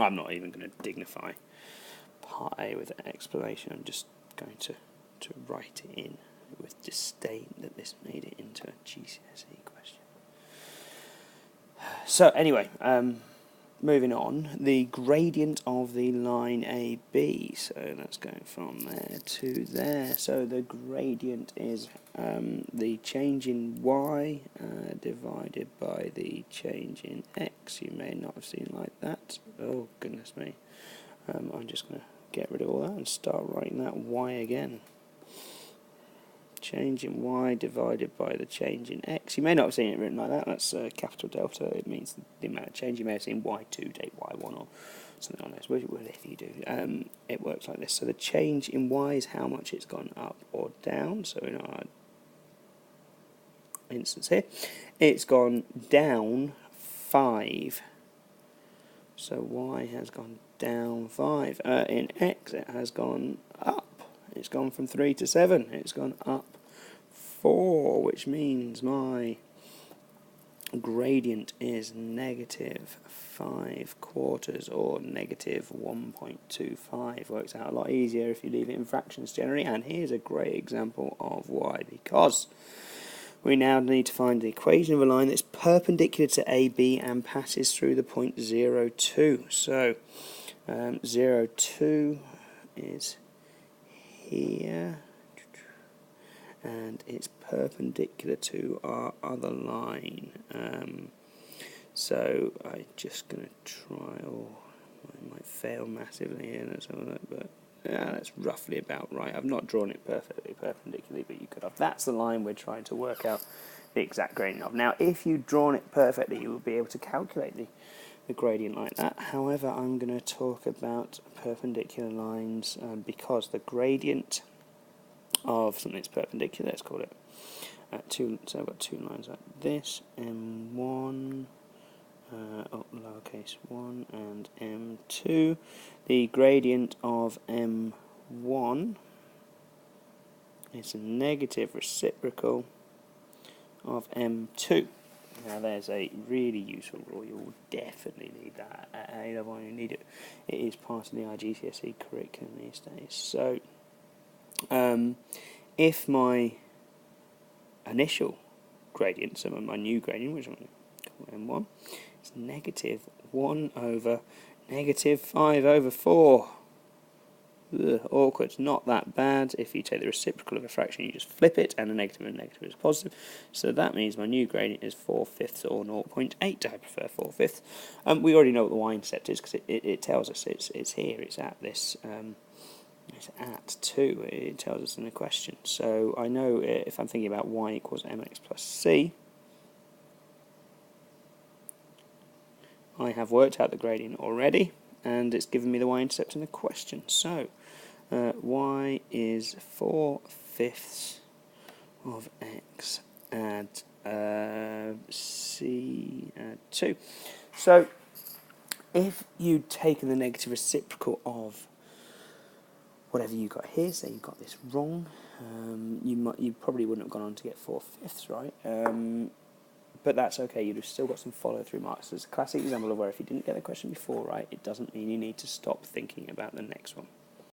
I'm not even going to dignify part A with an explanation. I'm just going to write it in with disdain that this made it into a GCSE question. So anyway, moving on, the gradient of the line AB, so that's going from there to there. So the gradient is the change in y divided by the change in x. You may not have seen like that. Oh, goodness me. I'm just going to get rid of all that and start writing that y again. Change in y divided by the change in x. You may not have seen it written like that. That's capital delta. It means the amount of change. You may have seen y2 take y1 or something like this. Well, if you do, it works like this. So the change in y is how much it's gone up or down. So in our instance here, it's gone down 5. So y has gone down 5. In x, it has gone up. It's gone from 3 to 7. It's gone up 4, which means my gradient is negative 5/4 or negative 1.25. Works out a lot easier if you leave it in fractions generally. And here's a great example of why. Because we now need to find the equation of a line that's perpendicular to AB and passes through the point 0, 2. So 0, 2 is here, and it's perpendicular to our other line. So I'm just going to try, I might fail massively here, let's have a look, but yeah, that's roughly about right. I've not drawn it perfectly perpendicularly, but you could have. That's the line we're trying to work out the exact gradient of. Now, if you'd drawn it perfectly, you would be able to calculate the gradient like that. However, I'm going to talk about perpendicular lines because the gradient of something that's perpendicular, let's call it so I've got two lines like this, M1, lowercase 1 and M2. The gradient of M1 is a negative reciprocal of M2. Now there's a really useful rule. You will definitely need that at A level. You need it. It is part of the IGCSE curriculum these days. So, if my initial gradient, so my new gradient, which I'm going to call M1, is negative 1 over negative 5 over 4. Ugh, awkward, not that bad. If you take the reciprocal of a fraction, you just flip it, and a negative and a negative is positive. So that means my new gradient is 4/5 or 0.8. I prefer 4/5. We already know what the y-intercept is because it tells us it's here. It's at this. It's at 2. It tells us in the question. So I know if I'm thinking about y equals mx plus c, I have worked out the gradient already, and it's given me the y-intercept in the question. So y is 4/5 of x add c add 2. So if you'd taken the negative reciprocal of whatever you got here, say you got this wrong, you probably wouldn't have gone on to get 4/5, right? But that's okay, you'd have still got some follow-through marks. It's a classic example of where if you didn't get the question before right, it doesn't mean you need to stop thinking about the next one.